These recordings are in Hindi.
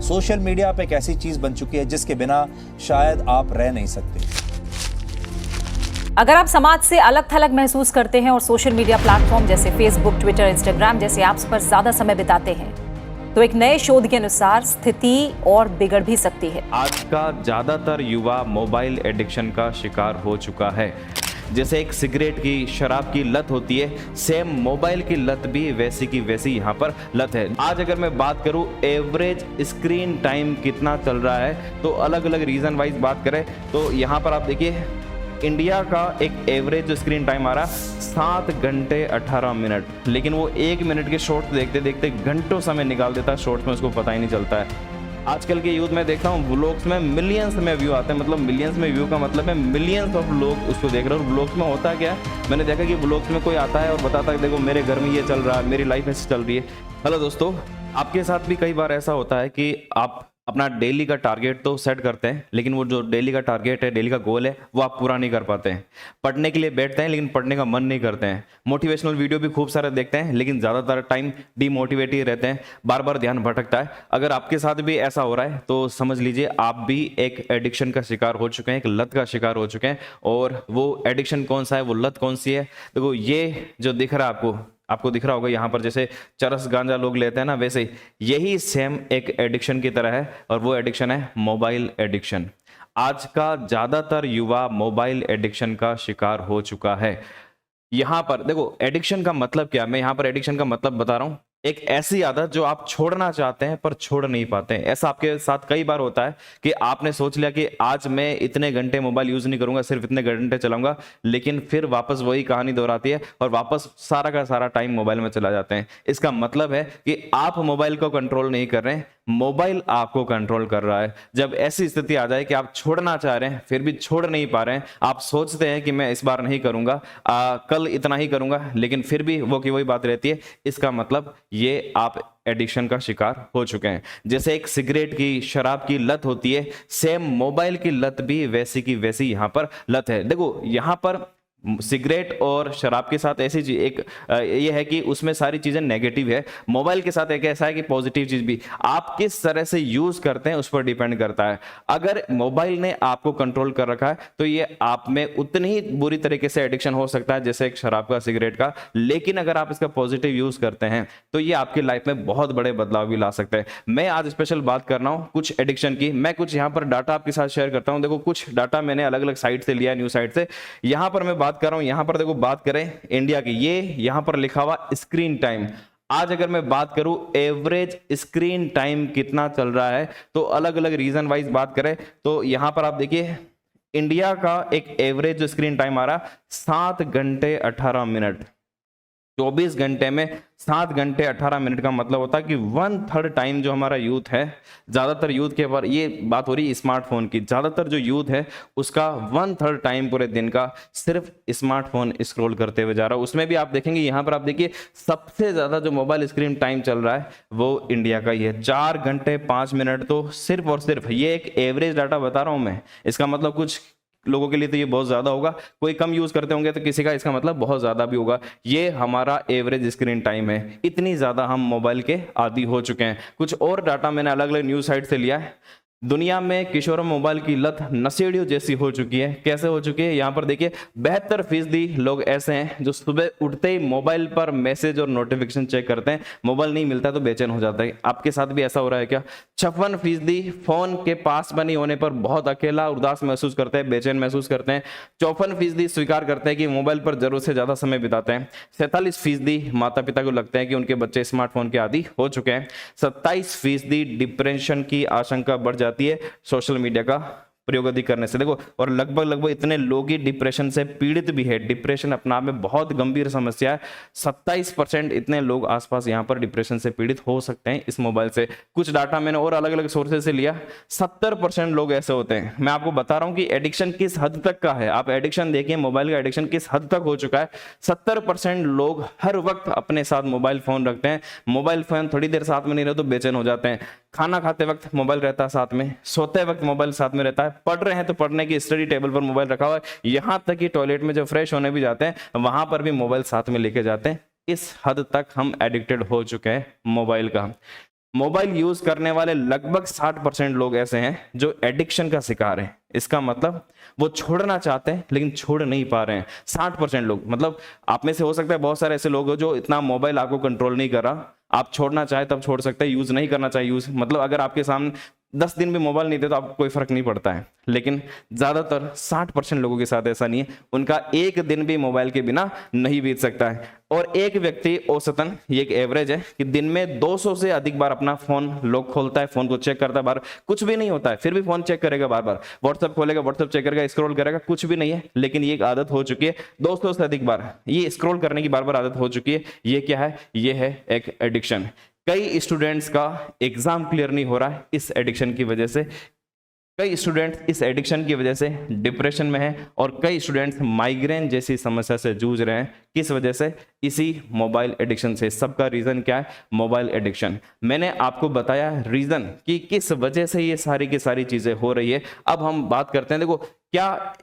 सोशल मीडिया आप एक ऐसी चीज बन चुकी है जिसके बिना शायद आप रह नहीं सकते। अगर आप समाज से अलग थलग महसूस करते हैं और सोशल मीडिया प्लेटफॉर्म जैसे फेसबुक, ट्विटर, इंस्टाग्राम जैसे ऐप्स पर ज्यादा समय बिताते हैं तो एक नए शोध के अनुसार स्थिति और बिगड़ भी सकती है। आज का ज्यादातर युवा मोबाइल एडिक्शन का शिकार हो चुका है। जैसे एक सिगरेट की, शराब की लत होती है, सेम मोबाइल की लत भी वैसी की वैसी यहाँ पर लत है। आज अगर मैं बात करूँ एवरेज स्क्रीन टाइम कितना चल रहा है तो अलग अलग रीजन वाइज बात करें तो यहाँ पर आप देखिए इंडिया का एक एवरेज जो स्क्रीन टाइम आ रहा 7 घंटे 18 मिनट, लेकिन वो 1 मिनट के शॉर्ट्स देखते देखते घंटों समय निकाल देता है शॉर्ट्स में, उसको पता ही नहीं चलता है। आजकल के यूथ में देखता हूँ व्लॉग्स में मिलियंस में व्यू आते हैं, मतलब मिलियंस में व्यू का मतलब है मिलियंस ऑफ लोग उसको देख रहे हैं। और व्लॉग्स में होता क्या है, मैंने देखा कि व्लॉग्स में कोई आता है और बताता है देखो मेरे घर में ये चल रहा है, मेरी लाइफ ऐसी चल रही है। हेलो दोस्तों, आपके साथ भी कई बार ऐसा होता है कि आप अपना डेली का टारगेट तो सेट करते हैं, लेकिन वो जो डेली का टारगेट है, डेली का गोल है, वो आप पूरा नहीं कर पाते हैं। पढ़ने के लिए बैठते हैं लेकिन पढ़ने का मन नहीं करते हैं। मोटिवेशनल वीडियो भी खूब सारे देखते हैं लेकिन ज़्यादातर टाइम डीमोटिवेट ही रहते हैं, बार बार ध्यान भटकता है। अगर आपके साथ भी ऐसा हो रहा है तो समझ लीजिए आप भी एक एडिक्शन का शिकार हो चुके हैं, एक लत का शिकार हो चुके हैं। और वो एडिक्शन कौन सा है, वो लत कौन सी है, देखो ये जो दिख रहा है आपको दिख रहा होगा यहाँ पर, जैसे चरस गांजा लोग लेते हैं ना, वैसे यही सेम एक एडिक्शन की तरह है और वो एडिक्शन है मोबाइल एडिक्शन। आज का ज्यादातर युवा मोबाइल एडिक्शन का शिकार हो चुका है। यहाँ पर देखो एडिक्शन का मतलब क्या, मैं यहाँ पर एडिक्शन का मतलब बता रहा हूँ, एक ऐसी आदत जो आप छोड़ना चाहते हैं पर छोड़ नहीं पाते हैं। ऐसा आपके साथ कई बार होता है कि आपने सोच लिया कि आज मैं इतने घंटे मोबाइल यूज नहीं करूंगा, सिर्फ इतने घंटे चलाऊंगा, लेकिन फिर वापस वही कहानी दोहराती है और वापस सारा का सारा टाइम मोबाइल में चला जाते हैं। इसका मतलब है कि आप मोबाइल को कंट्रोल नहीं कर रहे हैं, मोबाइल आपको कंट्रोल कर रहा है। जब ऐसी स्थिति आ जाए कि आप छोड़ना चाह रहे हैं फिर भी छोड़ नहीं पा रहे हैं, आप सोचते हैं कि मैं इस बार नहीं करूंगा, कल इतना ही करूंगा, लेकिन फिर भी वो की वही बात रहती है, इसका मतलब ये आप एडिक्शन का शिकार हो चुके हैं। जैसे एक सिगरेट की, शराब की लत होती है, सेम मोबाइल की लत भी वैसी की वैसी यहाँ पर लत है। देखो यहाँ पर सिगरेट और शराब के साथ ऐसी चीज एक ये है कि उसमें सारी चीजें नेगेटिव है, मोबाइल के साथ एक ऐसा है कि पॉजिटिव चीज भी। आप किस तरह से यूज करते हैं उस पर डिपेंड करता है। अगर मोबाइल ने आपको कंट्रोल कर रखा है तो ये आप में उतनी ही बुरी तरीके से एडिक्शन हो सकता है जैसे एक शराब का, सिगरेट का, लेकिन अगर आप इसका पॉजिटिव यूज करते हैं तो ये आपकी लाइफ में बहुत बड़े बदलाव भी ला सकते हैं। मैं आज स्पेशल बात कर रहा हूं कुछ एडिक्शन की। मैं कुछ यहाँ पर डाटा आपके साथ शेयर करता हूं। देखो कुछ डाटा मैंने अलग अलग साइट से लिया, न्यूज साइट से। यहाँ पर मैं बात कर रहा हूं, यहां पर देखो बात करें इंडिया की, ये यहां पर लिखा हुआ स्क्रीन टाइम। आज अगर मैं बात करूं एवरेज स्क्रीन टाइम कितना चल रहा है तो अलग अलग रीजन वाइज बात करें तो यहां पर आप देखिए इंडिया का एक एवरेज जो स्क्रीन टाइम आ रहा 7 घंटे 18 मिनट। 24 घंटे में 7 घंटे 18 मिनट का मतलब होता है कि 1/3 टाइम जो हमारा यूथ है, ज्यादातर यूथ के पर ये बात हो रही है स्मार्टफोन की, ज्यादातर जो यूथ है उसका 1/3 टाइम पूरे दिन का सिर्फ स्मार्टफोन स्क्रॉल करते हुए जा रहा है। उसमें भी आप देखेंगे यहाँ पर आप देखिए सबसे ज्यादा जो मोबाइल स्क्रीन टाइम चल रहा है वो इंडिया का ही है, 4 घंटे 5 मिनट। तो सिर्फ और सिर्फ ये एक एवरेज डाटा बता रहा हूं मैं, इसका मतलब कुछ लोगों के लिए तो ये बहुत ज्यादा होगा, कोई कम यूज करते होंगे तो किसी का इसका मतलब बहुत ज्यादा भी होगा। ये हमारा एवरेज स्क्रीन टाइम है, इतनी ज्यादा हम मोबाइल के आदी हो चुके हैं। कुछ और डाटा मैंने अलग अलग न्यूज साइट से लिया है। दुनिया में किशोरों मोबाइल की लत नशेड़ियों जैसी हो चुकी है। कैसे हो चुकी है, यहाँ पर देखिए 72% लोग ऐसे हैं जो सुबह उठते ही मोबाइल पर मैसेज और नोटिफिकेशन चेक करते हैं, मोबाइल नहीं मिलता तो बेचैन हो जाता है। आपके साथ भी ऐसा हो रहा है क्या? 56% फोन के पास में नहीं होने पर बहुत अकेला उदास महसूस करते हैं, बेचैन महसूस करते हैं। 54% स्वीकार करते हैं कि मोबाइल पर जरूरत से ज्यादा समय बिताते हैं। 47% माता पिता को लगता है कि उनके बच्चे स्मार्टफोन के आदी हो चुके हैं। 27% डिप्रेशन की आशंका बढ़ जाती है सोशल मीडिया का प्रयोग अधिक करने से। देखो और लगभग इतने लोग ही डिप्रेशन से पीड़ित भी है। डिप्रेशन अपना में बहुत गंभीर समस्या है। 27% इतने लोग आसपास यहाँ पर डिप्रेशन से पीड़ित हो सकते हैं इस मोबाइल से। कुछ डाटा मैंने और अलग अलग सोर्सेज से लिया। 70% लोग ऐसे होते हैं। मैं आपको बता रहा हूं कि एडिक्शन किस हद तक का है। आप एडिक्शन देखिए, मोबाइल का एडिक्शन किस हद तक हो चुका है। 70% लोग हर वक्त अपने साथ मोबाइल फोन रखते हैं। मोबाइल फोन थोड़ी देर साथ में नहीं रहे तो बेचैन हो जाते हैं। खाना खाते वक्त मोबाइल रहता है साथ में, सोते वक्त मोबाइल साथ में रहता है, पढ़ रहे हैं तो पढ़ने की स्टडी टेबल पर मोबाइल रखा हुआ है, यहां तक कि टॉयलेट में जब फ्रेश होने भी जाते हैं वहां पर भी मोबाइल साथ में लेके जाते हैं। इस हद तक हम एडिक्टेड हो चुके हैं मोबाइल का। मोबाइल यूज करने वाले लगभग 60% लोग ऐसे हैं जो एडिक्शन का शिकार हैं। इसका मतलब वो छोड़ना चाहते हैं लेकिन छोड़ नहीं पा रहे हैं। 60% लोग, मतलब आप में से हो सकता है बहुत सारे ऐसे लोग हो जो इतना मोबाइल आपको कंट्रोल नहीं कर रहा, आप छोड़ना चाहे तब छोड़ सकते हैं, यूज नहीं करना चाहिए यूज, मतलब अगर आपके सामने 10 दिन भी मोबाइल नहीं थे तो आपको कोई फर्क नहीं पड़ता है। लेकिन ज्यादातर 60% लोगों के साथ ऐसा नहीं है, उनका एक दिन भी मोबाइल के बिना नहीं बीत सकता है। और एक व्यक्ति औसतन, ये एक एवरेज है कि दिन में 200 से अधिक बार अपना फोन लॉक खोलता है, फोन को चेक करता है, बार कुछ भी नहीं होता है फिर भी फोन चेक करेगा, बार बार व्हाट्सएप खोलेगा, व्हाट्सएप चेक करेगा, स्क्रॉल करेगा, कुछ भी नहीं है, लेकिन ये एक आदत हो चुकी है। 200 से अधिक बार ये स्क्रॉल करने की बार बार आदत हो चुकी है। ये क्या है? ये है एक एडिक्शन। कई स्टूडेंट्स का एग्जाम क्लियर नहीं हो रहा है इस एडिक्शन की वजह से, कई स्टूडेंट्स इस एडिक्शन की वजह से डिप्रेशन में हैं, और कई स्टूडेंट्स माइग्रेन जैसी समस्या से जूझ रहे हैं। किस वजह से? इसी मोबाइल एडिक्शन से। सबका रीजन क्या है? Mobile addiction. मैंने आपको बताया रीजन कि किस वजह से ये सारी की सारी चीजें हो रही है। अब हम बात करते हैं, देखो क्या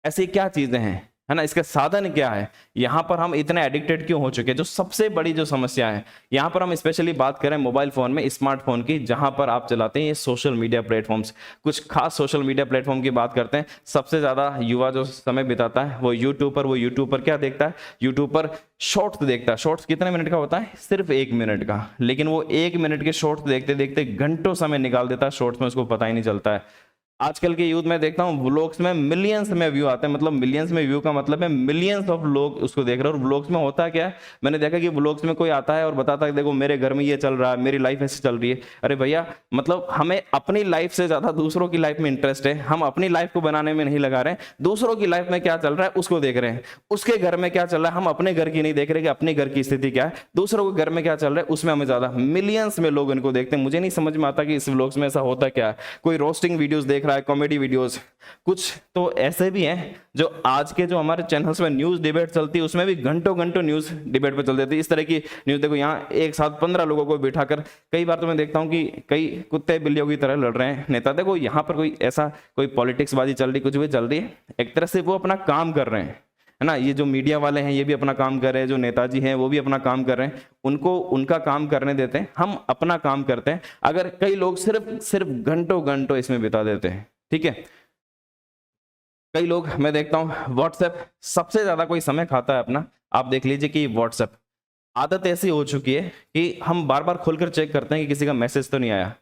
ऐसी क्या चीजें हैं, है ना, इसका साधन क्या है, यहां पर हम इतने एडिक्टेड क्यों हो चुके हैं। जो सबसे बड़ी जो समस्या है, यहां पर हम स्पेशली बात करें मोबाइल फोन में, स्मार्टफोन की, जहां पर आप चलाते हैं ये सोशल मीडिया प्लेटफॉर्म्स। कुछ खास सोशल मीडिया प्लेटफॉर्म की बात करते हैं। सबसे ज्यादा युवा जो समय बिताता है वो यूट्यूब पर। वो यूट्यूब पर क्या देखता है? यूट्यूब पर शॉर्ट्स देखता है। शॉर्ट्स कितने मिनट का होता है? सिर्फ 1 मिनट का, लेकिन वो 1 मिनट के शॉर्ट्स देखते देखते घंटों समय निकाल देता है शॉर्ट्स में, उसको पता ही नहीं चलता है। आजकल के यूथ में देखता हूँ व्लॉग्स में मिलियंस में व्यू आते हैं, मतलब मिलियंस में व्यू का मतलब है मिलियंस ऑफ लोग उसको देख रहे हैं। और व्लॉग्स में होता क्या है, मैंने देखा कि व्लॉग्स में कोई आता है और बताता है देखो मेरे घर में ये चल रहा है, मेरी लाइफ ऐसी चल रही है। अरे भैया, मतलब हमें अपनी लाइफ से ज्यादा दूसरों की लाइफ में इंटरेस्ट है। हम अपनी लाइफ को बनाने में नहीं लगा रहे हैं, दूसरों की लाइफ में क्या चल रहा है उसको देख रहे हैं। उसके घर में क्या चल रहा है, हम अपने घर की नहीं देख रहे कि अपने घर की स्थिति क्या है, दूसरों के घर में क्या चल रहा है उसमें हमें ज्यादा, मिलियंस में लोग इनको देखते हैं। मुझे नहीं समझ में आता कि इस व्लॉग्स में ऐसा होता क्या है। कोई रोस्टिंग वीडियोस देख रहा है, कॉमेडी वीडियोस, कुछ तो ऐसे भी हैं जो आज के जो हमारे चैनल्स में न्यूज डिबेट चलती है उसमें भी घंटों घंटों न्यूज डिबेट पे चल देती है। इस तरह की न्यूज देखो, यहाँ एक साथ 15 लोगों को बिठाकर, कई बार तो मैं देखता हूँ कि कई कुत्ते बिल्लियों की तरह लड़ रहे हैं नेता। देखो यहाँ पर कोई ऐसा कोई पॉलिटिक्स बाजी चल रही, कुछ भी चल रही है, एक तरह से वो अपना काम कर रहे हैं, है ना। ये जो मीडिया वाले हैं ये भी अपना काम कर रहे हैं, जो नेताजी हैं वो भी अपना काम कर रहे हैं, उनको उनका काम करने देते हैं, हम अपना काम करते हैं। अगर कई लोग सिर्फ घंटों घंटों इसमें बिता देते हैं, ठीक है। कई लोग मैं देखता हूं व्हाट्सएप सबसे ज्यादा कोई समय खाता है अपना। आप देख लीजिए कि व्हाट्सएप आदत ऐसी हो चुकी है कि हम बार बार खोलकर चेक करते हैं कि किसी का मैसेज तो नहीं आया।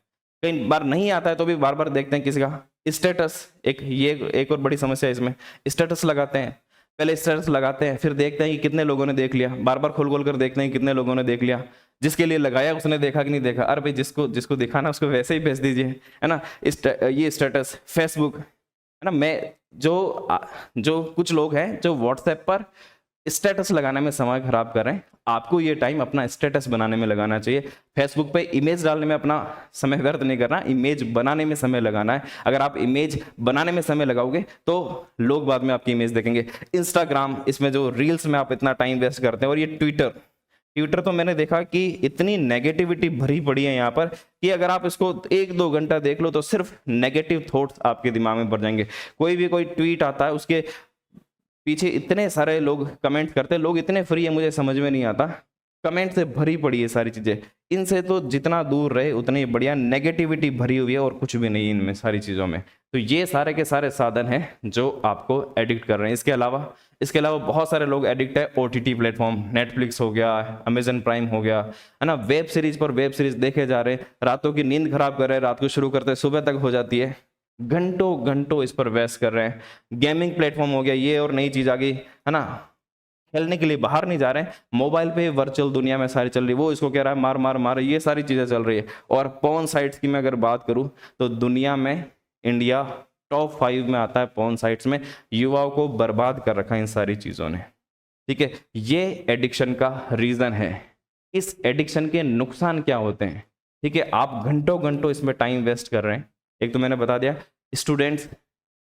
कई बार नहीं आता है तो भी बार बार देखते हैं किसी का स्टेटस। एक और बड़ी समस्या इसमें, स्टेटस लगाते हैं, पहले स्टेटस लगाते हैं फिर देखते हैं कि कितने लोगों ने देख लिया, बार बार खोल कर देखते हैं कितने लोगों ने देख लिया। जिसके लिए लगाया उसने देखा कि नहीं देखा, अरे भाई जिसको दिखाना उसको वैसे ही भेज दीजिए, है ना। ये स्टेटस फेसबुक, है ना। मैं जो कुछ लोग हैं जो व्हाट्सएप पर स्टेटस लगाने में समय खराब कर रहे हैं, आपको ये टाइम अपना स्टेटस बनाने में लगाना चाहिए। फेसबुक पे इमेज डालने में अपना समय व्यर्थ नहीं करना, इमेज बनाने में समय लगाना है। अगर आप इमेज बनाने में समय लगाओगे तो लोग बाद में आपकी इमेज देखेंगे। इंस्टाग्राम, इसमें जो रील्स में आप इतना टाइम वेस्ट करते हैं, और ये ट्विटर तो मैंने देखा कि इतनी नेगेटिविटी भरी पड़ी है यहाँ पर कि अगर आप इसको 1-2 घंटा देख लो तो सिर्फ नेगेटिव थॉट्स आपके दिमाग में भर जाएंगे। कोई ट्वीट आता है उसके पीछे इतने सारे लोग कमेंट करते हैं, लोग इतने फ्री है मुझे समझ में नहीं आता, कमेंट से भरी पड़ी है सारी चीजें। इनसे तो जितना दूर रहे उतनी बढ़िया, नेगेटिविटी भरी हुई है और कुछ भी नहीं इनमें सारी चीजों में। तो ये सारे के सारे साधन हैं जो आपको एडिक्ट कर रहे हैं। इसके अलावा बहुत सारे लोग एडिक्ट है OTT प्लेटफॉर्म, नेटफ्लिक्स हो गया, अमेजन प्राइम हो गया, है ना। वेब सीरीज देखे जा रहे हैं, रातों की नींद खराब कर रहे हैं, रात को शुरू करते हैं सुबह तक हो जाती है, घंटों इस पर वेस्ट कर रहे हैं। गेमिंग प्लेटफॉर्म हो गया, ये और नई चीज आ गई, है ना। खेलने के लिए बाहर नहीं जा रहे हैं, मोबाइल पे वर्चुअल दुनिया में सारी चल रही है। वो इसको कह रहा है मार, ये सारी चीजें चल रही है। और पॉर्न साइट्स की मैं अगर बात करूं तो दुनिया में इंडिया टॉप 5 में आता है पॉर्न साइट्स में। युवाओं को बर्बाद कर रखा है इन सारी चीजों ने, ठीक है। ये एडिक्शन का रीजन है। इस एडिक्शन के नुकसान क्या होते हैं, ठीक है। आप घंटों इसमें टाइम वेस्ट कर रहे हैं। एक तो मैंने बता दिया, स्टूडेंट्स,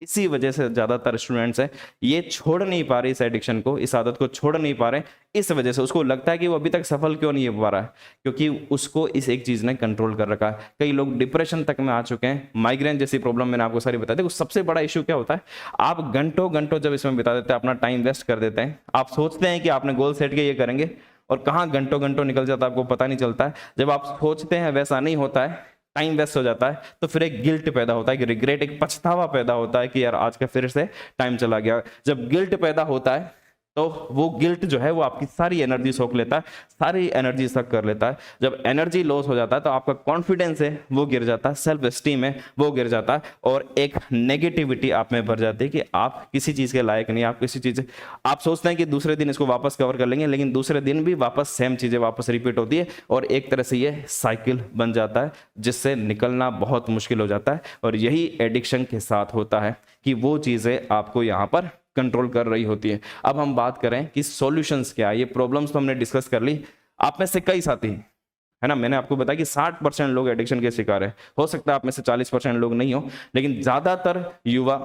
इसी वजह से ज्यादातर स्टूडेंट्स हैं ये छोड़ नहीं पा रहे इस एडिक्शन को, इस आदत को छोड़ नहीं पा रहे। इस वजह से उसको लगता है कि वो अभी तक सफल क्यों नहीं हो पा रहा है, क्योंकि उसको इस एक चीज ने कंट्रोल कर रखा है। कई लोग डिप्रेशन तक में आ चुके हैं, माइग्रेन जैसी प्रॉब्लम मैंने आपको सारी बताई। देखो सबसे बड़ा इशू क्या होता है, आप घंटों जब इसमें बिता देते हैं, अपना टाइम वेस्ट कर देते हैं। आप सोचते हैं कि आपने गोल सेट किया, ये करेंगे, और कहाँ घंटों घंटों निकल जाता है आपको पता नहीं चलता है। जब आप सोचते हैं वैसा नहीं होता है, टाइम वेस्ट हो जाता है, तो फिर एक गिल्ट पैदा होता है, एक रिग्रेट, एक पछतावा पैदा होता है कि यार आज का फिर से टाइम चला गया। जब गिल्ट पैदा होता है तो वो गिल्ट जो है वो आपकी सारी एनर्जी सोख लेता है, सारी एनर्जी सक कर लेता है। जब एनर्जी लॉस हो जाता है तो आपका कॉन्फिडेंस है वो गिर जाता है, सेल्फ एस्टीम है वो गिर जाता है, और एक नेगेटिविटी आप में भर जाती है कि आप किसी चीज़ के लायक नहीं, आप किसी चीज़, आप सोचते हैं कि दूसरे दिन इसको वापस कवर कर लेंगे, लेकिन दूसरे दिन भी वापस सेम चीज़ें वापस रिपीट होती है, और एक तरह से ये साइकिल बन जाता है जिससे निकलना बहुत मुश्किल हो जाता है। और यही एडिक्शन के साथ होता है कि वो चीज़ें आपको यहाँ पर कंट्रोल कर रही होती है। अब हम बात करें कि सॉल्यूशंस क्या है। ये प्रॉब्लम्स तो हमने डिस्कस कर ली। आप में से कई साथी है ना, मैंने आपको बताया कि 60% लोग एडिक्शन के शिकार है, हो सकता है आप में से 40% लोग नहीं हो, लेकिन ज्यादातर युवा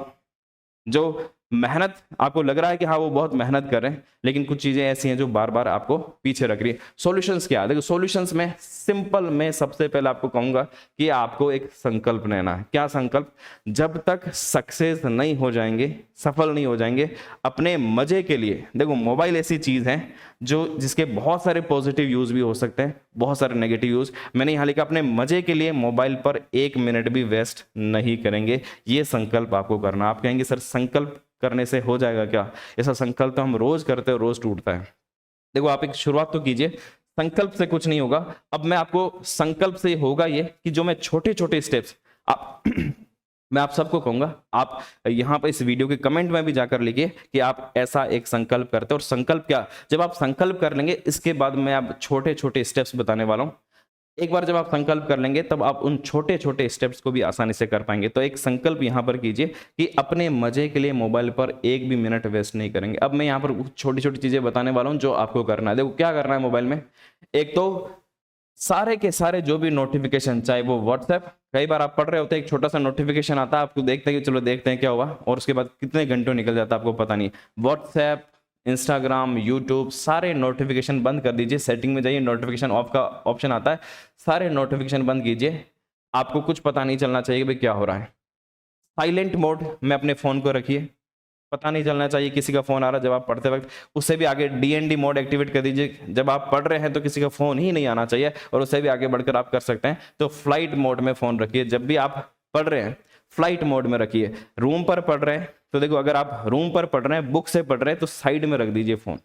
जो मेहनत, आपको लग रहा है कि हाँ वो बहुत मेहनत कर रहे हैं, लेकिन कुछ चीजें ऐसी हैं जो बार बार आपको पीछे रख रही है। सॉल्यूशंस क्या है? देखो सॉल्यूशंस में सिंपल, मैं सबसे पहले आपको कहूंगा कि आपको एक संकल्प लेना है। क्या संकल्प? जब तक सक्सेस नहीं हो जाएंगे, सफल नहीं हो जाएंगे, अपने मजे के लिए, देखो मोबाइल ऐसी चीज है जो जिसके बहुत सारे पॉजिटिव यूज भी हो सकते हैं, बहुत सारे नेगेटिव यूज। मैंने यहाँ लिखा अपने मजे के लिए मोबाइल पर 1 मिनट भी वेस्ट नहीं करेंगे। ये संकल्प आपको करना। आप कहेंगे सर संकल्प करने से हो जाएगा क्या? ऐसा संकल्प तो हम रोज करते हैं, रोज टूटता है। देखो आप एक शुरुआत तो कीजिए, संकल्प से कुछ नहीं होगा। अब मैं आपको संकल्प से होगा ये कि जो मैं छोटे छोटे स्टेप्स आप मैं आप सबको कहूंगा, आप यहाँ पर इस वीडियो के कमेंट में भी जाकर लिखिए कि आप ऐसा एक संकल्प करते हो। और संकल्प क्या, जब आप संकल्प कर लेंगे इसके बाद मैं आप छोटे छोटे स्टेप्स बताने वाला हूँ। एक बार जब आप संकल्प कर लेंगे तब आप उन छोटे छोटे स्टेप्स को भी आसानी से कर पाएंगे। तो एक संकल्प यहाँ पर कीजिए कि अपने मजे के लिए मोबाइल पर 1 भी मिनट वेस्ट नहीं करेंगे। अब मैं यहाँ पर छोटी छोटी चीजें बताने वाला हूँ जो आपको करना है। देखो क्या करना है मोबाइल में, एक तो सारे के सारे जो भी नोटिफिकेशन, चाहे वो व्हाट्सएप, कई बार आप पढ़ रहे होते हैं एक छोटा सा नोटिफिकेशन आता है, आपको देखते हैं कि चलो देखते हैं क्या हुआ, और उसके बाद कितने घंटों निकल जाता है आपको पता नहीं। व्हाट्सएप, इंस्टाग्राम, यूट्यूब, सारे नोटिफिकेशन बंद कर दीजिए। सेटिंग में जाइए, नोटिफिकेशन ऑफ का ऑप्शन आता है, सारे नोटिफिकेशन बंद कीजिए। आपको कुछ पता नहीं चलना चाहिए भाई क्या हो रहा है। साइलेंट मोड में अपने फोन को रखिए, पता नहीं चलना चाहिए किसी का फोन आ रहा है जब आप पढ़ते वक्त। उससे भी आगे DND मोड एक्टिवेट कर दीजिए, जब आप पढ़ रहे हैं तो किसी का फोन ही नहीं आना चाहिए। और उससे भी आगे बढ़कर आप कर सकते हैं तो फ्लाइट मोड में फोन रखिए। जब भी आप पढ़ रहे हैं फ्लाइट मोड में रखिए। रूम पर पढ़ रहे हैं तो देखो, अगर आप रूम पर पढ़ रहे हैं, बुक से पढ़ रहे हैं, तो साइड में रख दीजिए फोन।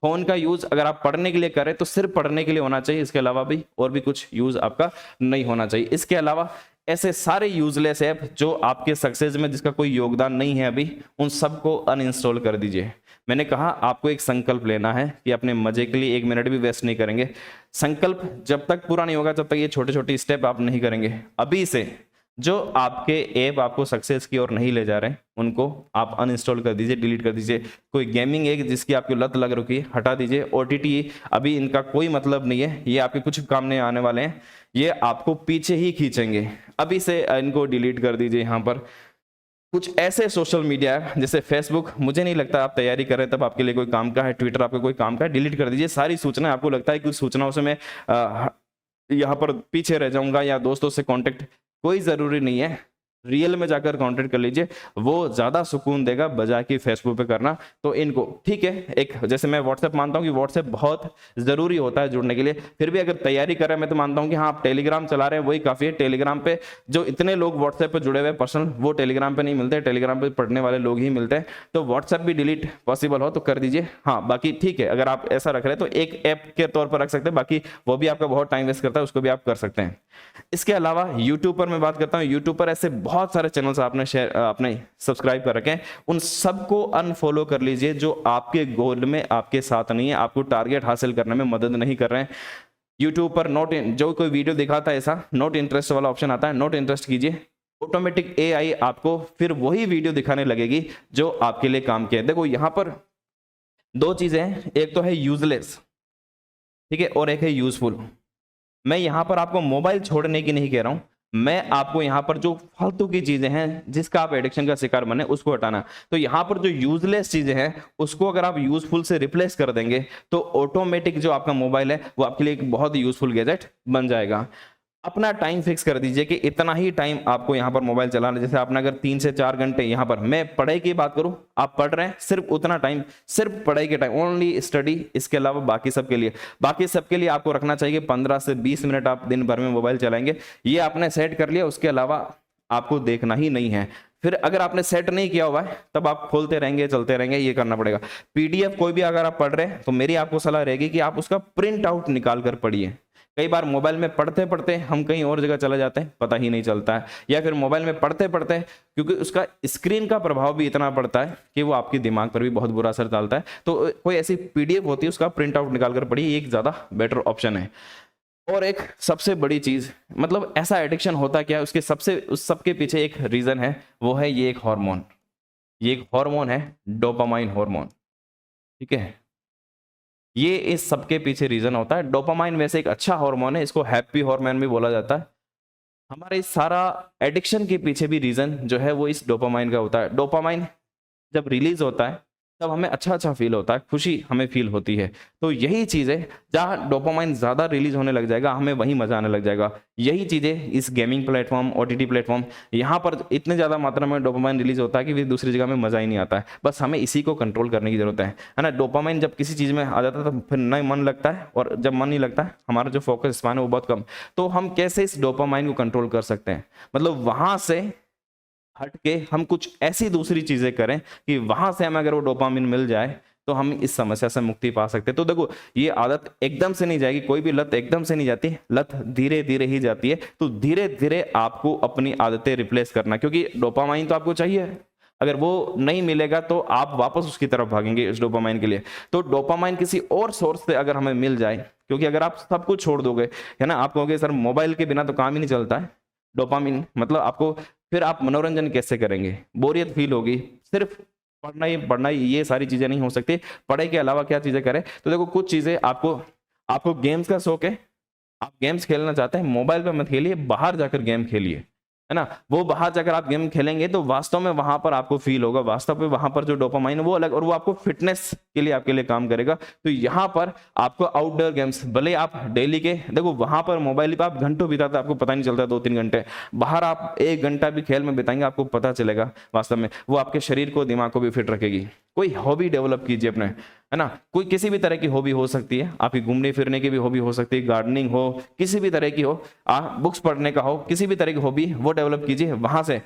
फोन का यूज अगर आप पढ़ने के लिए करें तो सिर्फ पढ़ने के लिए होना चाहिए, इसके अलावा भी और भी कुछ यूज आपका नहीं होना चाहिए। इसके अलावा ऐसे सारे यूजलेस ऐप जो आपके सक्सेस में जिसका कोई योगदान नहीं है अभी, उन सबको अनइंस्टॉल कर दीजिए। मैंने कहा आपको एक संकल्प लेना है कि अपने मजे के लिए 1 मिनट भी वेस्ट नहीं करेंगे। संकल्प जब तक पूरा नहीं होगा जब तक ये छोटे छोटे स्टेप आप नहीं करेंगे। अभी से जो आपके ऐप आपको सक्सेस की ओर नहीं ले जा रहे हैं उनको आप अनइंस्टॉल कर दीजिए, डिलीट कर दीजिए। कोई गेमिंग ऐप जिसकी आपकी लत लग रखी है हटा दीजिए। OTT अभी इनका कोई मतलब नहीं है, ये आपके कुछ काम नहीं आने वाले हैं, ये आपको पीछे ही खींचेंगे। अभी से इनको डिलीट कर दीजिए। यहाँ पर कुछ ऐसे सोशल मीडिया है जैसे फेसबुक, मुझे नहीं लगता आप तैयारी कर रहे तब आपके लिए कोई काम का है। ट्विटर आपका कोई काम का है, डिलीट कर दीजिए। सारी सूचना, आपको लगता है कुछ सूचनाओं से मैं यहाँ पर पीछे रह जाऊंगा या दोस्तों से कांटेक्ट, कोई ज़रूरी नहीं है। रियल में जाकर कांटेक्ट कर लीजिए, वो ज़्यादा सुकून देगा बजाय कि फेसबुक पे करना। तो इनको ठीक है, एक जैसे मैं व्हाट्सएप मानता हूँ कि व्हाट्सएप बहुत ज़रूरी होता है जुड़ने के लिए, फिर भी अगर तैयारी कर रहे हैं मैं तो मानता हूँ कि हाँ आप टेलीग्राम चला रहे हैं वही काफ़ी है। टेलीग्राम पे जो इतने लोग व्हाट्सएप पे जुड़े हुए पर्सनल, वो टेलीग्राम पे नहीं मिलते, टेलीग्राम पे पढ़ने वाले लोग ही मिलते हैं। तो व्हाट्सएप भी डिलीट पॉसिबल हो तो कर दीजिए। हाँ बाकी ठीक है, अगर आप ऐसा रख रहे हैं तो एक ऐप के तौर पर रख सकते हैं, बाकी वो भी आपका बहुत टाइम वेस्ट करता है, उसको भी आप कर सकते हैं। इसके अलावा यूट्यूब पर मैं बात करता हूँ, यूट्यूब पर ऐसे बहुत सारे चैनल्स आपने सब्सक्राइब कर रखे हैं, उन सबको अनफॉलो कर लीजिए जो आपके गोल में आपके साथ नहीं है, आपको टारगेट हासिल करने में मदद नहीं कर रहे हैं। यूट्यूब पर जो कोई वीडियो दिखाता है ऐसा नॉट इंटरेस्ट वाला ऑप्शन आता है, नॉट इंटरेस्ट कीजिए। ऑटोमेटिक AI आपको फिर वही वीडियो दिखाने लगेगी जो आपके लिए काम किया है। देखो यहां पर 2 चीजें हैं, एक तो है यूजलेस, ठीक है, और एक है यूजफुल। मैं यहां पर आपको मोबाइल छोड़ने की नहीं कह रहा हूं, मैं आपको यहाँ पर जो फालतू की चीजें हैं जिसका आप एडिक्शन का शिकार बने उसको हटाना। तो यहाँ पर जो यूजलेस चीजें हैं उसको अगर आप यूजफुल से रिप्लेस कर देंगे तो ऑटोमेटिक जो आपका मोबाइल है वो आपके लिए एक बहुत यूजफुल गैजेट बन जाएगा। अपना टाइम फिक्स कर दीजिए कि इतना ही टाइम आपको यहाँ पर मोबाइल चलाना। जैसे आपने अगर 3 से 4 घंटे यहाँ पर, मैं पढ़ाई की बात करूँ, आप पढ़ रहे हैं सिर्फ उतना टाइम, सिर्फ पढ़ाई के टाइम, ओनली स्टडी। इसके अलावा बाकी सबके लिए आपको रखना चाहिए 15 से 20 मिनट आप दिन भर में मोबाइल चलाएंगे। ये आपने सेट कर लिया, उसके अलावा आपको देखना ही नहीं है। फिर अगर आपने सेट नहीं किया हुआ है तब आप खोलते रहेंगे, चलते रहेंगे, ये करना पड़ेगा। पीडीएफ कोई भी अगर आप पढ़ रहे हैं तो मेरी आपको सलाह रहेगी कि आप उसका प्रिंट आउट निकाल कर पढ़िए। कई बार मोबाइल में पढ़ते पढ़ते हम कहीं और जगह चले जाते हैं, पता ही नहीं चलता है, या फिर मोबाइल में पढ़ते पढ़ते, क्योंकि उसका स्क्रीन का प्रभाव भी इतना पड़ता है कि वो आपके दिमाग पर भी बहुत बुरा असर डालता है। तो कोई ऐसी पीडीएफ होती है उसका प्रिंट आउट निकाल कर पढ़िए, एक ज़्यादा बेटर ऑप्शन है। और एक सबसे बड़ी चीज़, मतलब ऐसा एडिक्शन होता क्या है, उस सबके पीछे एक रीज़न है, वो है ये एक हार्मोन। ये एक हार्मोन है, डोपामाइन हार्मोन, ठीक है। ये इस सबके पीछे रीजन होता है। डोपामाइन वैसे एक अच्छा हार्मोन है, इसको हैप्पी हार्मोन भी बोला जाता है। हमारे इस सारा एडिक्शन के पीछे भी रीजन जो है वो इस डोपामाइन का होता है। डोपामाइन जब रिलीज होता है तब हमें अच्छा फील होता है, खुशी हमें फील होती है। तो यही चीज़ है, जहाँ डोपामाइन ज़्यादा रिलीज होने लग जाएगा हमें वहीं मज़ा आने लग जाएगा। यही चीज़ें इस गेमिंग प्लेटफॉर्म, ओटीटी प्लेटफॉर्म, यहाँ पर इतने ज़्यादा मात्रा में डोपामाइन रिलीज होता है कि फिर दूसरी जगह में मज़ा ही नहीं आता है। बस हमें इसी को कंट्रोल करने की ज़रूरत है ना। डोपामाइन जब किसी चीज़ में आ जाता है तो फिर नहीं मन लगता है, और जब मन नहीं लगता है हमारा जो फोकस स्पैन है वो बहुत कम। तो हम कैसे इस डोपामाइन को कंट्रोल कर सकते हैं, मतलब वहाँ से हट के हम कुछ ऐसी दूसरी चीजें करें कि वहां से हमें अगर वो डोपामिन मिल जाए तो हम इस समस्या से मुक्ति पा सकते हैं। तो देखो, ये आदत एकदम से नहीं जाएगी, कोई भी लत एकदम से नहीं जाती, लत धीरे धीरे ही जाती है। तो धीरे धीरे आपको अपनी आदतें रिप्लेस करना, क्योंकि डोपामाइन तो आपको चाहिए, अगर वो नहीं मिलेगा तो आप वापस उसकी तरफ भागेंगे इस डोपामाइन के लिए। तो डोपामाइन किसी और सोर्स से अगर हमें मिल जाए, क्योंकि अगर आप सब कुछ छोड़ दोगे, है ना, आप कहोगे सर मोबाइल के बिना तो काम ही नहीं चलता है, डोपामिन मतलब आपको, फिर आप मनोरंजन कैसे करेंगे, बोरियत फील होगी, सिर्फ पढ़ना ही ये सारी चीजें नहीं हो सकती। पढ़ाई के अलावा क्या चीजें करें, तो देखो कुछ चीजें आपको गेम्स का शौक है, आप गेम्स खेलना चाहते हैं, मोबाइल पे मत खेलिए, बाहर जाकर गेम खेलिए, है ना। वो बाहर जाकर आप गेम खेलेंगे तो वास्तव में वहां पर आपको फील होगा, वास्तव में वहां पर जो डोपामाइन है वो अलग, और वो आपको फिटनेस के लिए आपके लिए काम करेगा। तो यहाँ पर आपको आउटडोर गेम्स, भले आप डेली के, देखो वहां पर मोबाइल पर आप घंटों बिताते आपको पता नहीं चलता, 2-3 घंटे, बाहर आप 1 घंटा भी खेल में बिताएंगे आपको पता चलेगा, वास्तव में वो आपके शरीर को, दिमाग को भी फिट रखेगी। कोई हॉबी डेवलप कीजिए अपने, है ना, कोई किसी भी तरह की हॉबी हो सकती है, आपकी घूमने फिरने की भी हॉबी हो सकती है, गार्डनिंग हो, किसी भी तरह की हो, बुक्स पढ़ने का हो, किसी भी तरह की हॉबी वो डेवलप कीजिए। वहां से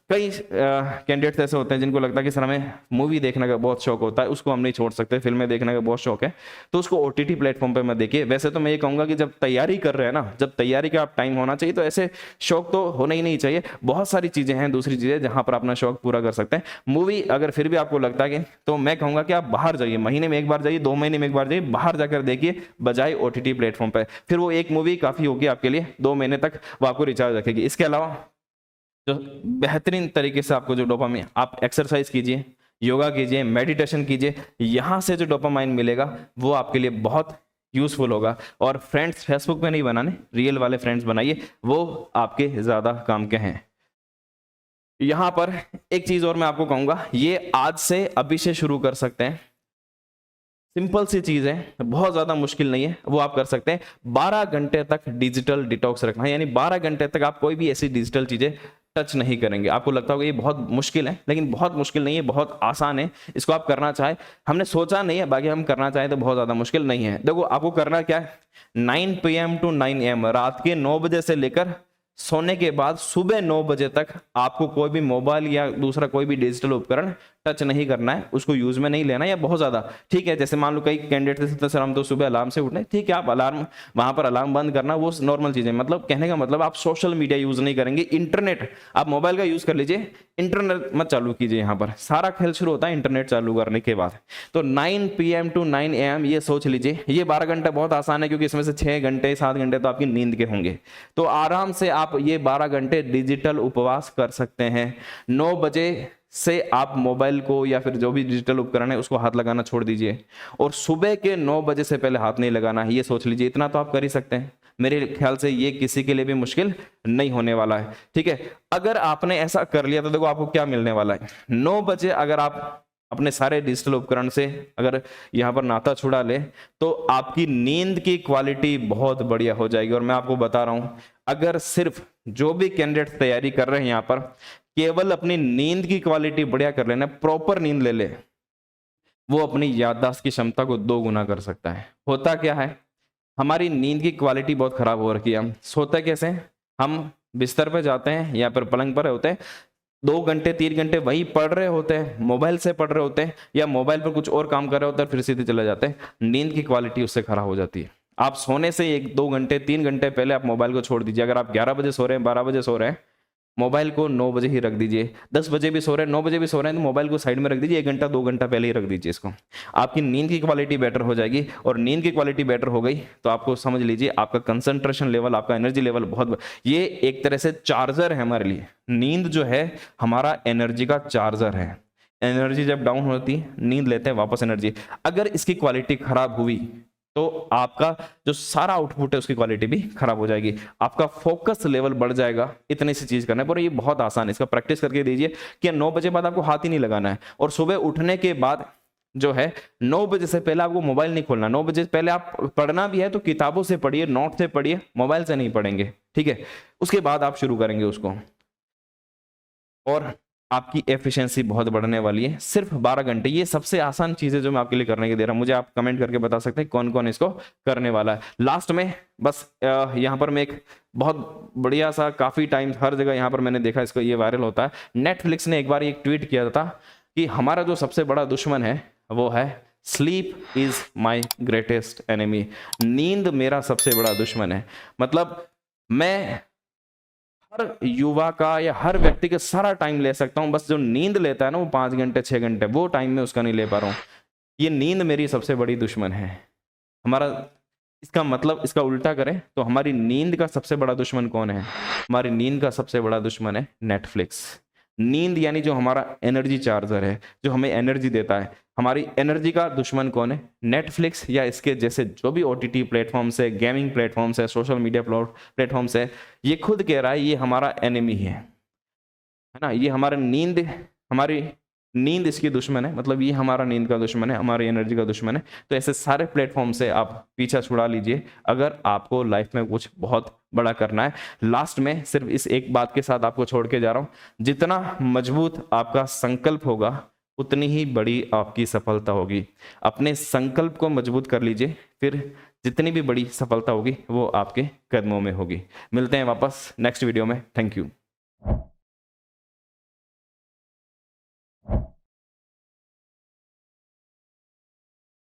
कई कैंडिडेट्स ऐसे होते हैं जिनको लगता है कि सर हमें मूवी देखने का बहुत शौक होता है, उसको हम नहीं छोड़ सकते, फिल्में देखने का बहुत शौक है, तो उसको ओटीटी प्लेटफॉर्म पे मैं देखिए। वैसे तो मैं ये कहूंगा कि जब तैयारी कर रहे हैं ना, जब तैयारी का टाइम होना चाहिए, तो ऐसे शौक तो होना ही नहीं चाहिए। बहुत सारी चीजें हैं, दूसरी चीजें जहां पर अपना शौक पूरा कर सकते हैं। मूवी अगर फिर भी आपको लगता है कि, तो मैं कहूंगा कि आप बाहर जाइए, महीने में 1 बार जाइए, 2 महीने में 1 बार जाइए, बाहर जाकर देखिए बजाय ओटीटी प्लेटफॉर्म पर। फिर वो एक मूवी काफी होगी आपके लिए, 2 महीने तक वो आपको रिचार्ज रखेगी। इसके अलावा जो बेहतरीन तरीके से आपको जो डोपामाइन, आप एक्सरसाइज कीजिए, योगा कीजिए, मेडिटेशन कीजिए, यहाँ से जो डोपामाइन मिलेगा वो आपके लिए बहुत यूजफुल होगा। और फ्रेंड्स फेसबुक पे नहीं बनाने, रियल वाले फ्रेंड्स बनाइए, वो आपके ज़्यादा काम के हैं। यहाँ पर एक चीज़ और मैं आपको कहूँगा, ये आज से अभी से शुरू कर सकते हैं, सिंपल सी चीज़ है, बहुत ज़्यादा मुश्किल नहीं है, वो आप कर सकते हैं। 12 घंटे तक डिजिटल डिटॉक्स रखना है, यानी 12 घंटे तक आप कोई भी ऐसी डिजिटल चीज़ें टच नहीं करेंगे। आपको लगता होगा ये बहुत मुश्किल है, लेकिन बहुत मुश्किल नहीं है, बहुत आसान है। इसको आप करना चाहे, हमने सोचा नहीं है, बाकी हम करना चाहें तो बहुत ज़्यादा मुश्किल नहीं है। देखो आपको करना क्या है, 9 PM to 9 AM, रात के 9 बजे से लेकर सोने के बाद सुबह 9 बजे तक आपको कोई भी मोबाइल या दूसरा कोई भी डिजिटल उपकरण टच नहीं करना है, उसको यूज में नहीं लेना, या बहुत ज्यादा, ठीक है। जैसे मान लो कई कैंडिडेट थे, सर हम तो सुबह अलार्म से उठने, ठीक है, आप अलार्म वहां पर अलार्म बंद करना, वो नॉर्मल चीज है। मतलब कहने का मतलब आप सोशल मीडिया यूज नहीं करेंगे, इंटरनेट आप मोबाइल का यूज कर लीजिए, इंटरनेट मत चालू कीजिए। यहाँ पर सारा खेल शुरू होता है इंटरनेट चालू करने के बाद। तो 9 PM to 9 AM ये सोच लीजिए। ये 12 घंटे बहुत आसान है, क्योंकि इसमें से 6 घंटे 7 घंटे तो आपकी नींद के होंगे। तो आराम से आप ये 12 घंटे डिजिटल उपवास कर सकते हैं। 9 बजे से आप मोबाइल को या फिर जो भी डिजिटल उपकरण है उसको हाथ लगाना छोड़ दीजिए, और सुबह के 9 बजे से पहले हाथ नहीं लगाना है, ये सोच लीजिए। इतना तो आप कर ही सकते हैं, मेरे ख्याल से ये किसी के लिए भी मुश्किल नहीं होने वाला है, ठीक है। अगर आपने ऐसा कर लिया तो देखो आपको क्या मिलने वाला है। 9 बजे अगर आप अपने सारे डिजिटल उपकरण से अगर यहाँ पर नाता छुड़ा ले तो आपकी नींद की क्वालिटी बहुत बढ़िया हो जाएगी। और मैं आपको बता रहा हूँ, अगर सिर्फ जो भी कैंडिडेट तैयारी कर रहे हैं यहाँ पर केवल अपनी नींद की क्वालिटी बढ़िया कर लेना, प्रॉपर नींद ले ले, वो अपनी याददाश्त की क्षमता को 2 गुना कर सकता है। होता क्या है, हमारी नींद की क्वालिटी बहुत खराब हो रखी है। हम सोते कैसे, हम बिस्तर पर जाते हैं या फिर पलंग पर होते हैं, 2 घंटे 3 घंटे वही पढ़ रहे होते हैं, मोबाइल से पढ़ रहे होते हैं या मोबाइल पर कुछ और काम कर रहे होते हैं, फिर सीधे चले जाते हैं। नींद की क्वालिटी उससे खराब हो जाती है। आप सोने से 1-2 घंटे 3 घंटे पहले आप मोबाइल को छोड़ दीजिए। अगर आप 11 बजे सो रहे हैं, 12 बजे सो रहे हैं, मोबाइल को 9 बजे ही रख दीजिए। 10 बजे भी सो रहे हैं, 9 बजे भी सो रहे हैं, तो मोबाइल को साइड में रख दीजिए। 1 घंटा 2 घंटा पहले ही रख दीजिए इसको। आपकी नींद की क्वालिटी बेटर हो जाएगी, और नींद की क्वालिटी बेटर हो गई तो आपको समझ लीजिए आपका कंसंट्रेशन लेवल, आपका एनर्जी लेवल बहुत, ये एक तरह से चार्जर है हमारे लिए। नींद जो है हमारा एनर्जी का चार्जर है। एनर्जी जब डाउन होती है, नींद लेते हैं वापस एनर्जी। अगर इसकी क्वालिटी खराब हुई तो आपका जो सारा आउटपुट है उसकी क्वालिटी भी खराब हो जाएगी। आपका फोकस लेवल बढ़ जाएगा इतनी सी चीज करने पर। ये बहुत आसान है, इसका प्रैक्टिस करके दीजिए कि 9 बजे बाद आपको हाथ ही नहीं लगाना है, और सुबह उठने के बाद जो है 9 बजे से पहले आपको मोबाइल नहीं खोलना। 9 बजे से पहले आप पढ़ना भी है तो किताबों से पढ़िए, नोट से पढ़िए, मोबाइल से नहीं पढ़ेंगे, ठीक है। उसके बाद आप शुरू करेंगे उसको, और आपकी एफिशिएंसी बहुत बढ़ने वाली है। सिर्फ 12 घंटे, ये सबसे आसान चीज है जो मैं आपके लिए करने के दे रहा हूं। मुझे आप कमेंट करके बता सकते हैं कौन कौन इसको करने वाला है। लास्ट में बस यहाँ पर मैं एक बहुत बढ़िया सा, काफी टाइम हर जगह यहाँ पर मैंने देखा इसको, ये वायरल होता है। नेटफ्लिक्स ने एक बार एक ट्वीट किया था कि हमारा जो सबसे बड़ा दुश्मन है वो है sleep is my greatest enemy. नींद मेरा सबसे बड़ा दुश्मन है। मतलब मैं हर युवा का या हर व्यक्ति का सारा टाइम ले सकता हूं, बस जो नींद लेता है ना वो 5 घंटे 6 घंटे, वो टाइम में उसका नहीं ले पा रहा हूं। ये नींद मेरी सबसे बड़ी दुश्मन है हमारा। इसका मतलब इसका उल्टा करें तो हमारी नींद का सबसे बड़ा दुश्मन कौन है? हमारी नींद का सबसे बड़ा दुश्मन है नेटफ्लिक्स। नींद यानी जो हमारा एनर्जी चार्जर है, जो हमें एनर्जी देता है। हमारी एनर्जी का दुश्मन कौन है? नेटफ्लिक्स या इसके जैसे जो भी OTT प्लेटफॉर्म्स है, गेमिंग प्लेटफॉर्म्स है, सोशल मीडिया प्लेटफॉर्म्स है। ये खुद कह रहा है ये हमारा एनिमी है ना। ये हमारी नींद इसकी दुश्मन है, मतलब ये हमारा नींद का दुश्मन है, हमारी एनर्जी का दुश्मन है। तो ऐसे सारे प्लेटफॉर्म से आप पीछा छुड़ा लीजिए अगर आपको लाइफ में कुछ बहुत बड़ा करना है। लास्ट में सिर्फ इस एक बात के साथ आपको छोड़ के जा रहा हूं, जितना मजबूत आपका संकल्प होगा उतनी ही बड़ी आपकी सफलता होगी। अपने संकल्प को मजबूत कर लीजिए, फिर जितनी भी बड़ी सफलता होगी वो आपके कदमों में होगी। मिलते हैं वापस नेक्स्ट वीडियो में। Thank you.